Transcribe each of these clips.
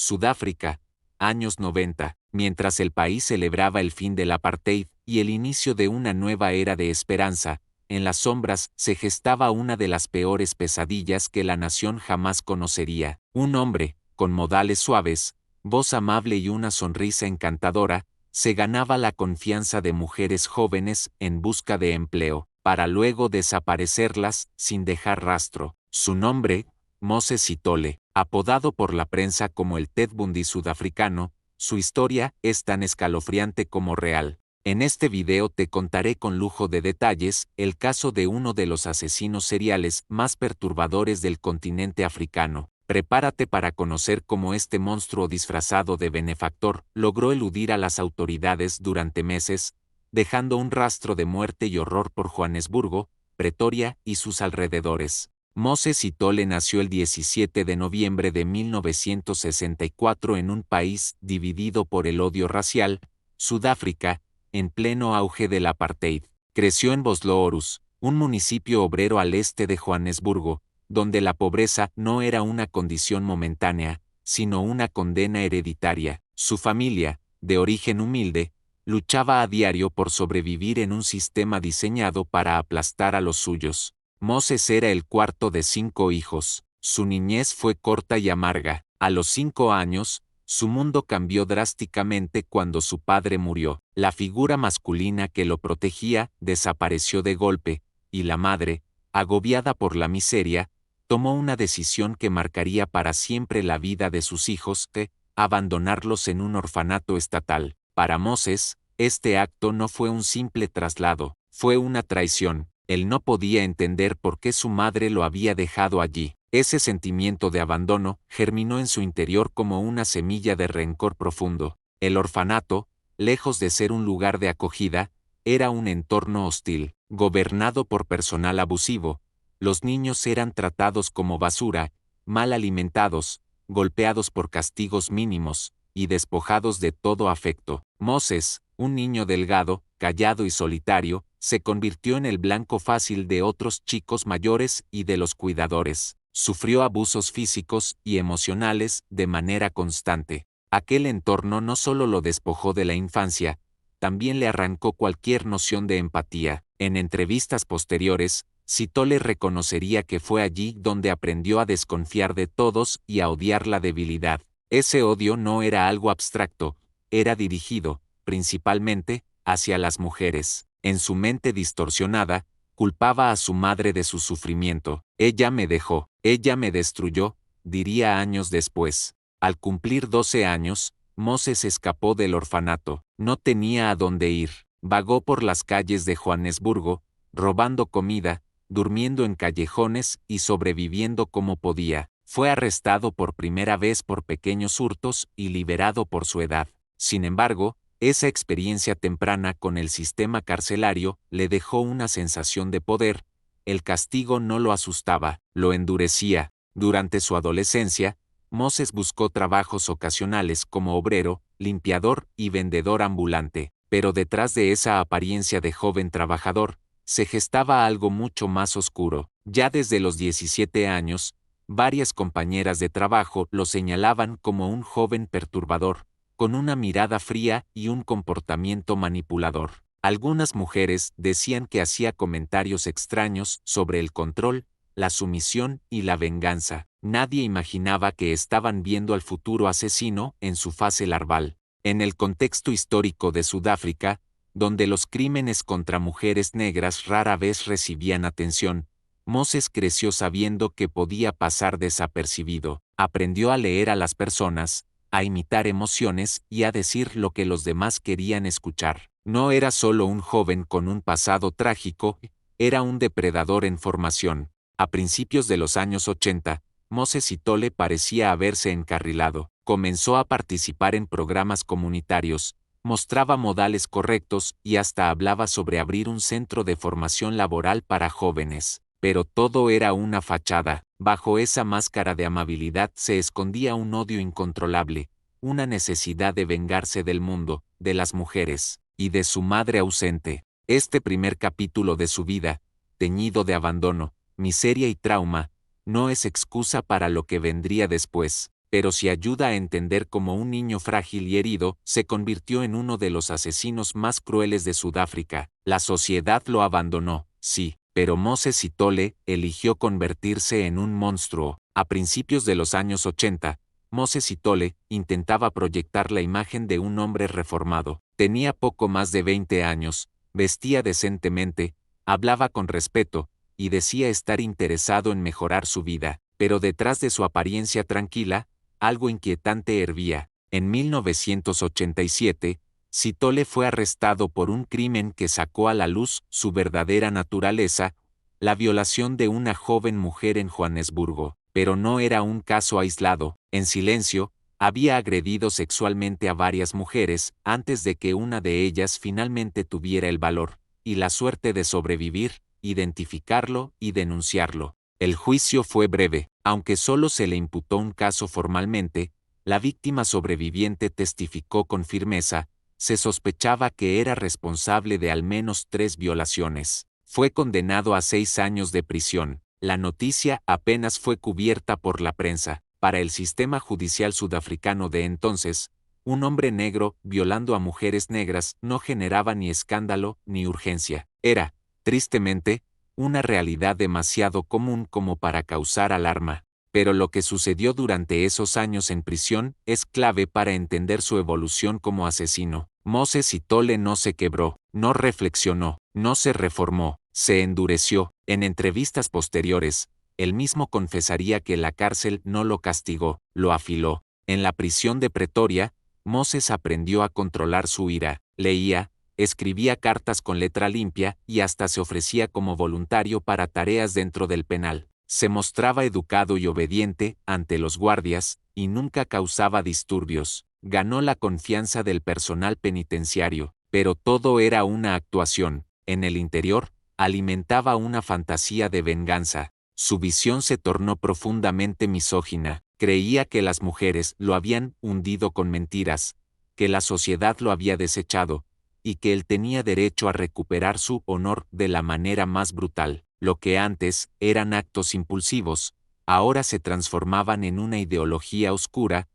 Sudáfrica, años 90, mientras el país celebraba el fin del apartheid y el inicio de una nueva era de esperanza, en las sombras se gestaba una de las peores pesadillas que la nación jamás conocería. Un hombre, con modales suaves, voz amable y una sonrisa encantadora, se ganaba la confianza de mujeres jóvenes en busca de empleo, para luego desaparecerlas sin dejar rastro. Su nombre, Moses Sithole, apodado por la prensa como el Ted Bundy sudafricano, su historia es tan escalofriante como real. En este video te contaré con lujo de detalles el caso de uno de los asesinos seriales más perturbadores del continente africano. Prepárate para conocer cómo este monstruo disfrazado de benefactor logró eludir a las autoridades durante meses, dejando un rastro de muerte y horror por Johannesburgo, Pretoria y sus alrededores. Moses Sithole nació el 17 de noviembre de 1964 en un país dividido por el odio racial, Sudáfrica, en pleno auge del apartheid. Creció en Vosloorus, un municipio obrero al este de Johannesburgo, donde la pobreza no era una condición momentánea, sino una condena hereditaria. Su familia, de origen humilde, luchaba a diario por sobrevivir en un sistema diseñado para aplastar a los suyos. Moses era el cuarto de 5 hijos. Su niñez fue corta y amarga. A los 5 años, su mundo cambió drásticamente cuando su padre murió. La figura masculina que lo protegía desapareció de golpe, y la madre, agobiada por la miseria, tomó una decisión que marcaría para siempre la vida de sus hijos, abandonarlos en un orfanato estatal. Para Moses, este acto no fue un simple traslado, fue una traición. Él no podía entender por qué su madre lo había dejado allí. Ese sentimiento de abandono germinó en su interior como una semilla de rencor profundo. El orfanato, lejos de ser un lugar de acogida, era un entorno hostil, gobernado por personal abusivo. Los niños eran tratados como basura, mal alimentados, golpeados por castigos mínimos, y despojados de todo afecto. Moses, un niño delgado, callado y solitario, se convirtió en el blanco fácil de otros chicos mayores y de los cuidadores. Sufrió abusos físicos y emocionales de manera constante. Aquel entorno no solo lo despojó de la infancia, también le arrancó cualquier noción de empatía. En entrevistas posteriores, Sithole reconocería que fue allí donde aprendió a desconfiar de todos y a odiar la debilidad. Ese odio no era algo abstracto, era dirigido, principalmente, hacia las mujeres. En su mente distorsionada, culpaba a su madre de su sufrimiento. Ella me dejó, ella me destruyó, diría años después. Al cumplir 12 años, Moses escapó del orfanato. No tenía a dónde ir. Vagó por las calles de Johannesburgo, robando comida, durmiendo en callejones y sobreviviendo como podía. Fue arrestado por primera vez por pequeños hurtos y liberado por su edad. Sin embargo, esa experiencia temprana con el sistema carcelario le dejó una sensación de poder. El castigo no lo asustaba, lo endurecía. Durante su adolescencia, Moses buscó trabajos ocasionales como obrero, limpiador y vendedor ambulante. Pero detrás de esa apariencia de joven trabajador, se gestaba algo mucho más oscuro. Ya desde los 17 años, varias compañeras de trabajo lo señalaban como un joven perturbador, con una mirada fría y un comportamiento manipulador. Algunas mujeres decían que hacía comentarios extraños sobre el control, la sumisión y la venganza. Nadie imaginaba que estaban viendo al futuro asesino en su fase larval. En el contexto histórico de Sudáfrica, donde los crímenes contra mujeres negras rara vez recibían atención, Moses creció sabiendo que podía pasar desapercibido. Aprendió a leer a las personas, a imitar emociones y a decir lo que los demás querían escuchar. No era solo un joven con un pasado trágico, era un depredador en formación. A principios de los años 80, Moses Sithole parecía haberse encarrilado. Comenzó a participar en programas comunitarios, mostraba modales correctos y hasta hablaba sobre abrir un centro de formación laboral para jóvenes. Pero todo era una fachada. Bajo esa máscara de amabilidad se escondía un odio incontrolable, una necesidad de vengarse del mundo, de las mujeres, y de su madre ausente. Este primer capítulo de su vida, teñido de abandono, miseria y trauma, no es excusa para lo que vendría después. pero si ayuda a entender cómo un niño frágil y herido se convirtió en uno de los asesinos más crueles de Sudáfrica. La sociedad lo abandonó, sí, pero Moses Sithole eligió convertirse en un monstruo. A principios de los años 80, Moses Sithole intentaba proyectar la imagen de un hombre reformado. Tenía poco más de 20 años, vestía decentemente, hablaba con respeto, y decía estar interesado en mejorar su vida, pero detrás de su apariencia tranquila, algo inquietante hervía. En 1987, Sithole fue arrestado por un crimen que sacó a la luz su verdadera naturaleza, la violación de una joven mujer en Johannesburgo. Pero no era un caso aislado. En silencio, había agredido sexualmente a varias mujeres antes de que una de ellas finalmente tuviera el valor y la suerte de sobrevivir, identificarlo y denunciarlo. El juicio fue breve, aunque solo se le imputó un caso formalmente, la víctima sobreviviente testificó con firmeza, se sospechaba que era responsable de al menos 3 violaciones. Fue condenado a 6 años de prisión. La noticia apenas fue cubierta por la prensa. Para el sistema judicial sudafricano de entonces, un hombre negro violando a mujeres negras no generaba ni escándalo ni urgencia. Era, tristemente, una realidad demasiado común como para causar alarma. Pero lo que sucedió durante esos años en prisión es clave para entender su evolución como asesino. Moses Sithole no se quebró, no reflexionó, no se reformó, se endureció. En entrevistas posteriores, él mismo confesaría que la cárcel no lo castigó, lo afiló. En la prisión de Pretoria, Moses aprendió a controlar su ira, leía, escribía cartas con letra limpia y hasta se ofrecía como voluntario para tareas dentro del penal. Se mostraba educado y obediente ante los guardias, y nunca causaba disturbios. Ganó la confianza del personal penitenciario, pero todo era una actuación. En el interior, alimentaba una fantasía de venganza. Su visión se tornó profundamente misógina. Creía que las mujeres lo habían hundido con mentiras, que la sociedad lo había desechado, y que él tenía derecho a recuperar su honor de la manera más brutal. Lo que antes eran actos impulsivos, ahora se transformaban en una ideología oscura,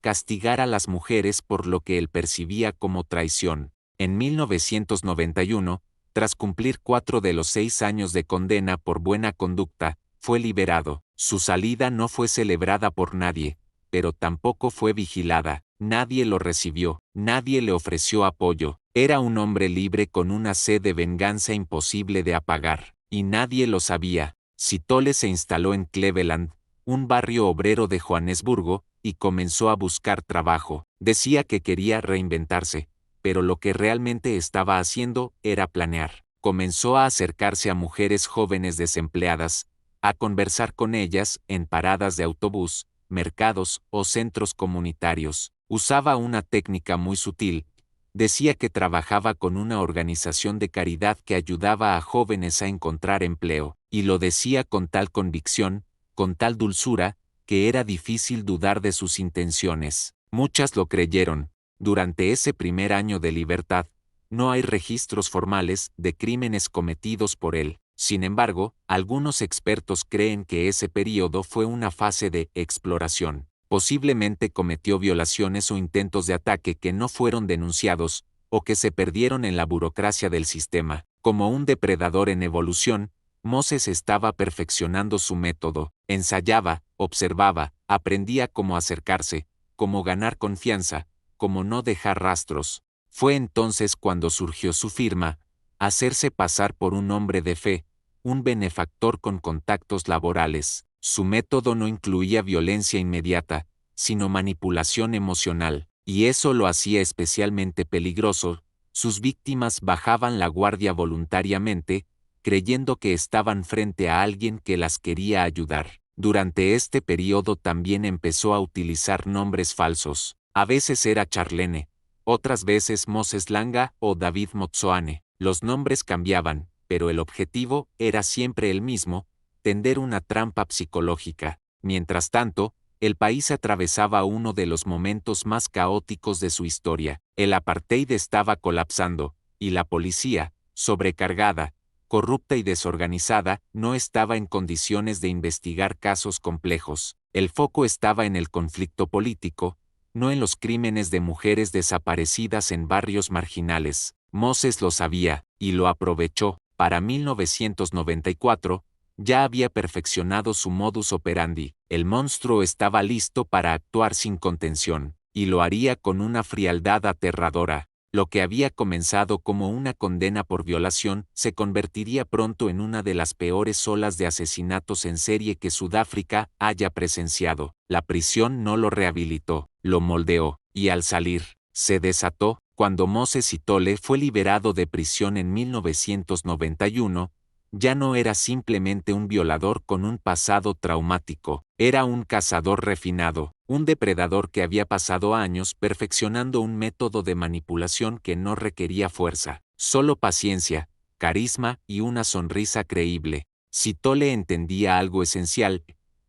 castigar a las mujeres por lo que él percibía como traición. En 1991, tras cumplir 4 de los 6 años de condena por buena conducta, fue liberado. Su salida no fue celebrada por nadie, pero tampoco fue vigilada. Nadie lo recibió, nadie le ofreció apoyo. Era un hombre libre con una sed de venganza imposible de apagar, y nadie lo sabía. Sithole se instaló en Cleveland, un barrio obrero de Johannesburgo, y comenzó a buscar trabajo. Decía que quería reinventarse, pero lo que realmente estaba haciendo era planear. Comenzó a acercarse a mujeres jóvenes desempleadas, a conversar con ellas en paradas de autobús, mercados o centros comunitarios. Usaba una técnica muy sutil. Decía que trabajaba con una organización de caridad que ayudaba a jóvenes a encontrar empleo, y lo decía con tal convicción, con tal dulzura, que era difícil dudar de sus intenciones. Muchas lo creyeron. Durante ese primer año de libertad, no hay registros formales de crímenes cometidos por él. Sin embargo, algunos expertos creen que ese período fue una fase de exploración. Posiblemente cometió violaciones o intentos de ataque que no fueron denunciados, o que se perdieron en la burocracia del sistema. Como un depredador en evolución, Moses estaba perfeccionando su método. Ensayaba, observaba, aprendía cómo acercarse, cómo ganar confianza, cómo no dejar rastros. Fue entonces cuando surgió su firma, hacerse pasar por un hombre de fe, un benefactor con contactos laborales. Su método no incluía violencia inmediata, sino manipulación emocional, y eso lo hacía especialmente peligroso. Sus víctimas bajaban la guardia voluntariamente, creyendo que estaban frente a alguien que las quería ayudar. Durante este periodo también empezó a utilizar nombres falsos. A veces era Charlene, otras veces Moses Langa o David Motsoane. Los nombres cambiaban, pero el objetivo era siempre el mismo: tender una trampa psicológica. Mientras tanto, el país atravesaba uno de los momentos más caóticos de su historia. El apartheid estaba colapsando, y la policía, sobrecargada, corrupta y desorganizada, no estaba en condiciones de investigar casos complejos. El foco estaba en el conflicto político, no en los crímenes de mujeres desaparecidas en barrios marginales. Moses lo sabía, y lo aprovechó. Para 1994, ya había perfeccionado su modus operandi. El monstruo estaba listo para actuar sin contención, y lo haría con una frialdad aterradora. Lo que había comenzado como una condena por violación se convertiría pronto en una de las peores olas de asesinatos en serie que Sudáfrica haya presenciado. La prisión no lo rehabilitó, lo moldeó, y al salir, se desató. Cuando Moses Sithole fue liberado de prisión en 1991, ya no era simplemente un violador con un pasado traumático, era un cazador refinado, un depredador que había pasado años perfeccionando un método de manipulación que no requería fuerza, solo paciencia, carisma y una sonrisa creíble. Sithole entendía algo esencial: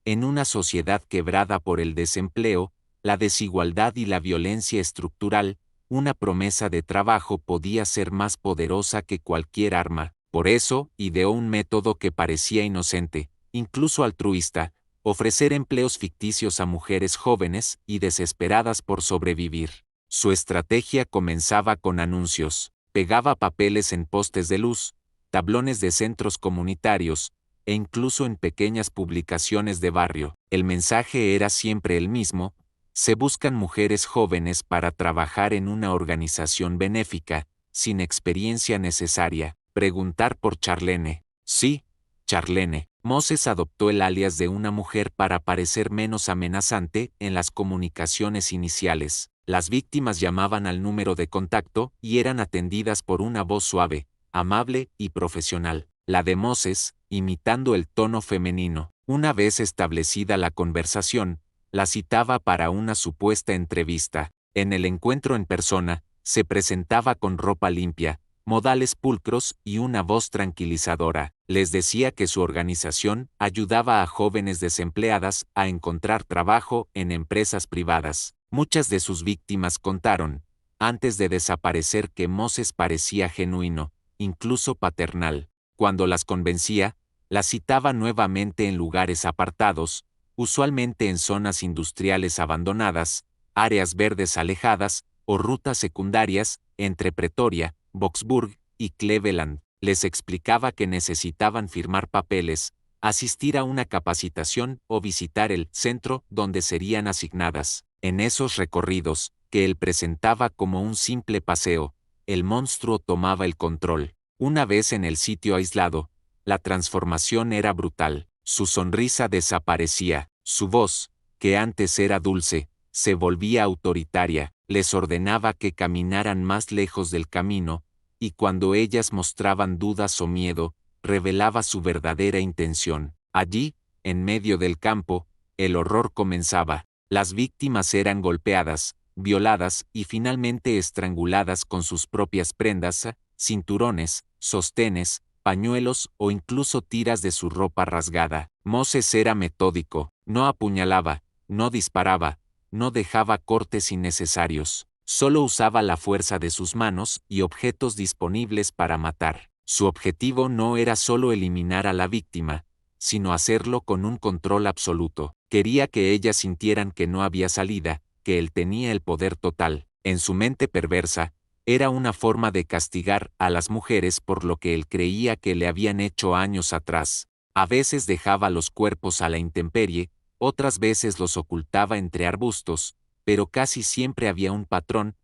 en una sociedad quebrada por el desempleo, la desigualdad y la violencia estructural, una promesa de trabajo podía ser más poderosa que cualquier arma. Por eso, ideó un método que parecía inocente, incluso altruista: ofrecer empleos ficticios a mujeres jóvenes y desesperadas por sobrevivir. Su estrategia comenzaba con anuncios. Pegaba papeles en postes de luz, tablones de centros comunitarios, e incluso en pequeñas publicaciones de barrio. El mensaje era siempre el mismo: se buscan mujeres jóvenes para trabajar en una organización benéfica, sin experiencia necesaria. Preguntar por Charlene. Sí, Charlene. Moses adoptó el alias de una mujer para parecer menos amenazante en las comunicaciones iniciales. Las víctimas llamaban al número de contacto y eran atendidas por una voz suave, amable y profesional. La de Moses, imitando el tono femenino. Una vez establecida la conversación, la citaba para una supuesta entrevista. En el encuentro en persona, se presentaba con ropa limpia, modales pulcros y una voz tranquilizadora. Les decía que su organización ayudaba a jóvenes desempleadas a encontrar trabajo en empresas privadas. Muchas de sus víctimas contaron, antes de desaparecer, que Moses parecía genuino, incluso paternal. Cuando las convencía, las citaba nuevamente en lugares apartados, usualmente en zonas industriales abandonadas, áreas verdes alejadas o rutas secundarias entre Pretoria, Boksburg y Cleveland. Les explicaba que necesitaban firmar papeles, asistir a una capacitación o visitar el centro donde serían asignadas. En esos recorridos, que él presentaba como un simple paseo, el monstruo tomaba el control. Una vez en el sitio aislado, la transformación era brutal. Su sonrisa desaparecía, su voz, que antes era dulce, se volvía autoritaria. Les ordenaba que caminaran más lejos del camino, y cuando ellas mostraban dudas o miedo, revelaba su verdadera intención. Allí, en medio del campo, el horror comenzaba. Las víctimas eran golpeadas, violadas y finalmente estranguladas con sus propias prendas, cinturones, sostenes, pañuelos o incluso tiras de su ropa rasgada. Moses era metódico, no apuñalaba, no disparaba, no dejaba cortes innecesarios, solo usaba la fuerza de sus manos y objetos disponibles para matar. Su objetivo no era solo eliminar a la víctima, sino hacerlo con un control absoluto. Quería que ellas sintieran que no había salida, que él tenía el poder total. En su mente perversa, era una forma de castigar a las mujeres por lo que él creía que le habían hecho años atrás. A veces dejaba los cuerpos a la intemperie, otras veces los ocultaba entre arbustos, pero casi siempre había un patrón.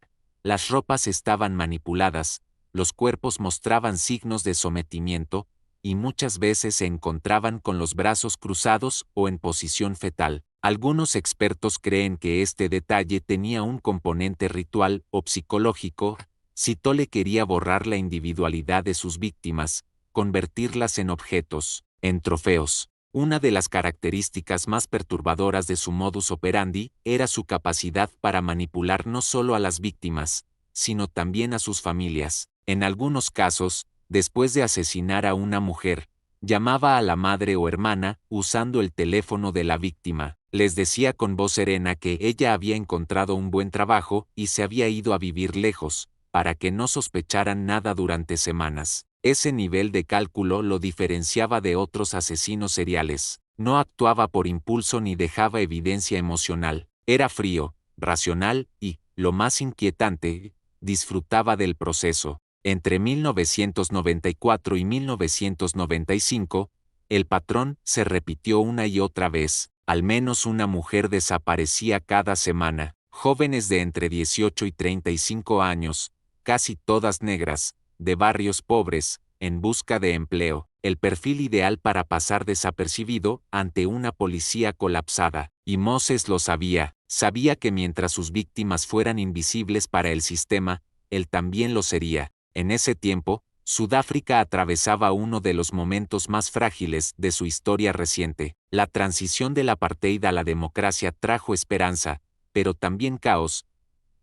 Las ropas estaban manipuladas, los cuerpos mostraban signos de sometimiento, y muchas veces se encontraban con los brazos cruzados o en posición fetal. Algunos expertos creen que este detalle tenía un componente ritual o psicológico. Sithole quería borrar la individualidad de sus víctimas, convertirlas en objetos, en trofeos. Una de las características más perturbadoras de su modus operandi era su capacidad para manipular no solo a las víctimas, sino también a sus familias. En algunos casos, después de asesinar a una mujer, llamaba a la madre o hermana usando el teléfono de la víctima. Les decía con voz serena que ella había encontrado un buen trabajo y se había ido a vivir lejos, para que no sospecharan nada durante semanas. Ese nivel de cálculo lo diferenciaba de otros asesinos seriales. No actuaba por impulso ni dejaba evidencia emocional. Era frío, racional y, lo más inquietante, disfrutaba del proceso. Entre 1994 y 1995, el patrón se repitió una y otra vez. Al menos una mujer desaparecía cada semana. Jóvenes de entre 18 y 35 años, casi todas negras, de barrios pobres, en busca de empleo, el perfil ideal para pasar desapercibido ante una policía colapsada. Y Moses lo sabía, sabía que mientras sus víctimas fueran invisibles para el sistema, él también lo sería. En ese tiempo, Sudáfrica atravesaba uno de los momentos más frágiles de su historia reciente. La transición del apartheid a la democracia trajo esperanza, pero también caos,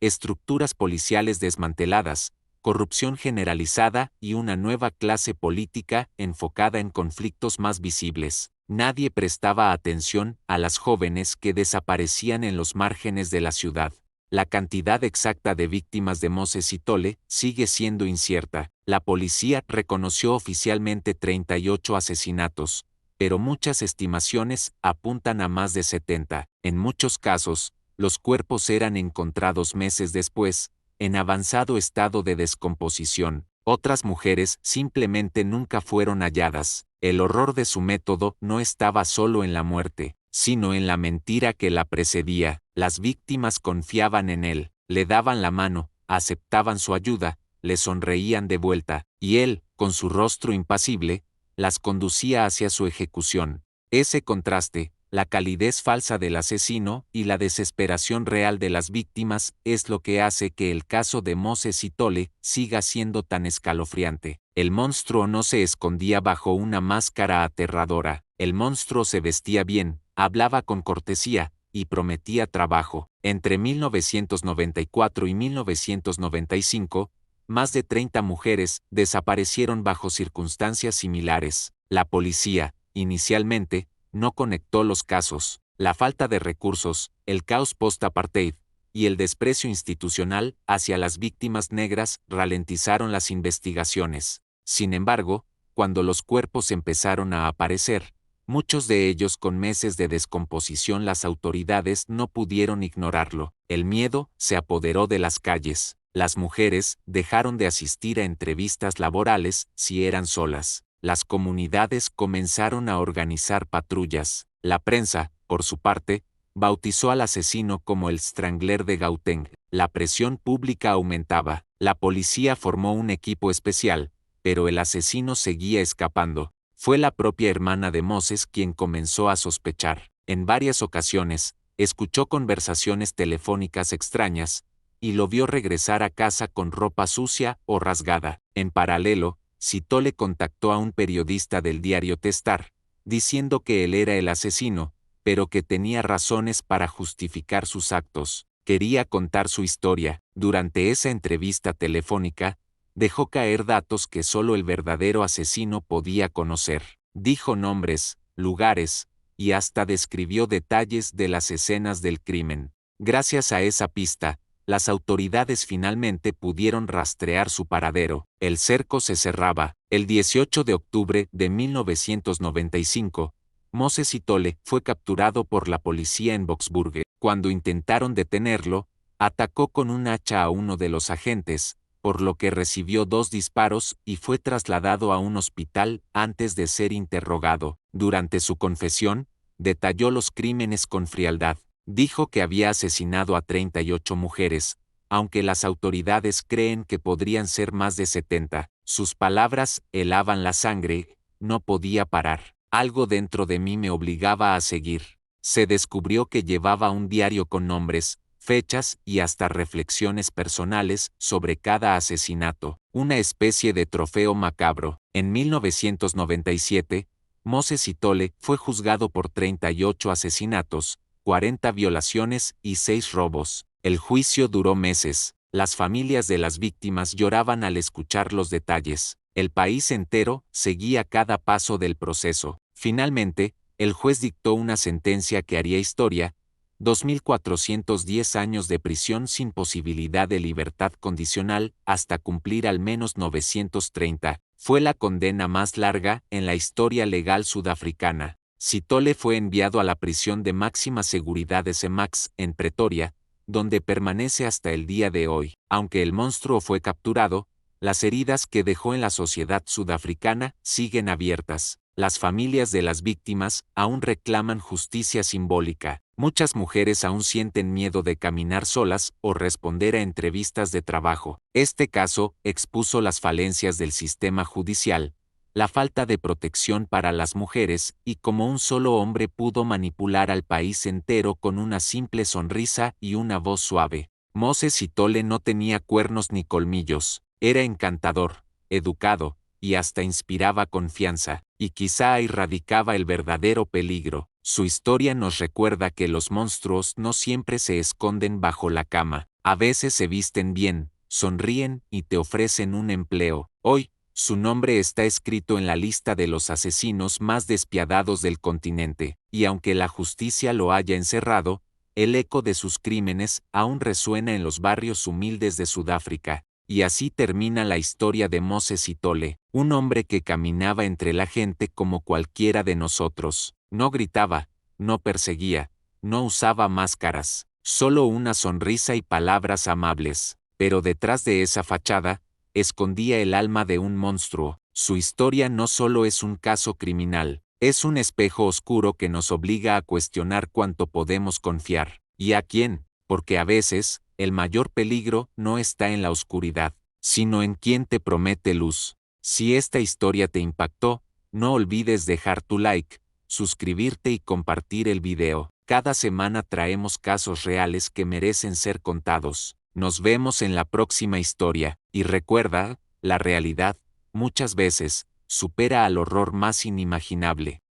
estructuras policiales desmanteladas, corrupción generalizada y una nueva clase política enfocada en conflictos más visibles. Nadie prestaba atención a las jóvenes que desaparecían en los márgenes de la ciudad. La cantidad exacta de víctimas de Moses Sithole sigue siendo incierta. La policía reconoció oficialmente 38 asesinatos, pero muchas estimaciones apuntan a más de 70. En muchos casos, los cuerpos eran encontrados meses después, en avanzado estado de descomposición. Otras mujeres simplemente nunca fueron halladas. El horror de su método no estaba solo en la muerte, sino en la mentira que la precedía. Las víctimas confiaban en él, le daban la mano, aceptaban su ayuda, le sonreían de vuelta, y él, con su rostro impasible, las conducía hacia su ejecución. Ese contraste, la calidez falsa del asesino y la desesperación real de las víctimas es lo que hace que el caso de Moses Sithole siga siendo tan escalofriante. El monstruo no se escondía bajo una máscara aterradora, el monstruo se vestía bien, hablaba con cortesía y prometía trabajo. Entre 1994 y 1995, más de 30 mujeres desaparecieron bajo circunstancias similares. La policía, inicialmente, no conectó los casos. La falta de recursos, el caos post-apartheid y el desprecio institucional hacia las víctimas negras ralentizaron las investigaciones. Sin embargo, cuando los cuerpos empezaron a aparecer, muchos de ellos con meses de descomposición, las autoridades no pudieron ignorarlo. El miedo se apoderó de las calles. Las mujeres dejaron de asistir a entrevistas laborales si eran solas. Las comunidades comenzaron a organizar patrullas. La prensa, por su parte, bautizó al asesino como el Strangler de Gauteng. La presión pública aumentaba. La policía formó un equipo especial, pero el asesino seguía escapando. Fue la propia hermana de Moses quien comenzó a sospechar. En varias ocasiones, escuchó conversaciones telefónicas extrañas, y lo vio regresar a casa con ropa sucia o rasgada. En paralelo, Sithole contactó a un periodista del diario Testar, diciendo que él era el asesino, pero que tenía razones para justificar sus actos. Quería contar su historia. Durante esa entrevista telefónica, dejó caer datos que solo el verdadero asesino podía conocer. Dijo nombres, lugares, y hasta describió detalles de las escenas del crimen. Gracias a esa pista, las autoridades finalmente pudieron rastrear su paradero. El cerco se cerraba. El 18 de octubre de 1995, Moses Sithole fue capturado por la policía en Boksburg. Cuando intentaron detenerlo, atacó con un hacha a uno de los agentes, por lo que recibió 2 disparos y fue trasladado a un hospital antes de ser interrogado. Durante su confesión, detalló los crímenes con frialdad. Dijo que había asesinado a 38 mujeres, aunque las autoridades creen que podrían ser más de 70. Sus palabras helaban la sangre, no podía parar. Algo dentro de mí me obligaba a seguir. Se descubrió que llevaba un diario con nombres, fechas y hasta reflexiones personales sobre cada asesinato, una especie de trofeo macabro. En 1997, Moses Sithole fue juzgado por 38 asesinatos, 40 violaciones y 6 robos. El juicio duró meses. Las familias de las víctimas lloraban al escuchar los detalles. El país entero seguía cada paso del proceso. Finalmente, el juez dictó una sentencia que haría historia: 2.410 años de prisión sin posibilidad de libertad condicional hasta cumplir al menos 930. Fue la condena más larga en la historia legal sudafricana. Sithole fue enviado a la prisión de máxima seguridad de Semax, en Pretoria, donde permanece hasta el día de hoy. Aunque el monstruo fue capturado, las heridas que dejó en la sociedad sudafricana siguen abiertas. Las familias de las víctimas aún reclaman justicia simbólica. Muchas mujeres aún sienten miedo de caminar solas o responder a entrevistas de trabajo. Este caso expuso las falencias del sistema judicial, la falta de protección para las mujeres y cómo un solo hombre pudo manipular al país entero con una simple sonrisa y una voz suave. Moses Sithole no tenía cuernos ni colmillos, era encantador, educado, y hasta inspiraba confianza, y quizá ahí radicaba el verdadero peligro. Su historia nos recuerda que los monstruos no siempre se esconden bajo la cama, a veces se visten bien, sonríen y te ofrecen un empleo. Hoy, su nombre está escrito en la lista de los asesinos más despiadados del continente, y aunque la justicia lo haya encerrado, el eco de sus crímenes aún resuena en los barrios humildes de Sudáfrica. Y así termina la historia de Moses Sithole, un hombre que caminaba entre la gente como cualquiera de nosotros. No gritaba, no perseguía, no usaba máscaras, solo una sonrisa y palabras amables. Pero detrás de esa fachada, escondía el alma de un monstruo. Su historia no solo es un caso criminal, es un espejo oscuro que nos obliga a cuestionar cuánto podemos confiar. ¿Y a quién? Porque a veces, el mayor peligro no está en la oscuridad, sino en quien te promete luz. Si esta historia te impactó, no olvides dejar tu like, suscribirte y compartir el video. Cada semana traemos casos reales que merecen ser contados. Nos vemos en la próxima historia, y recuerda, la realidad, muchas veces, supera al horror más inimaginable.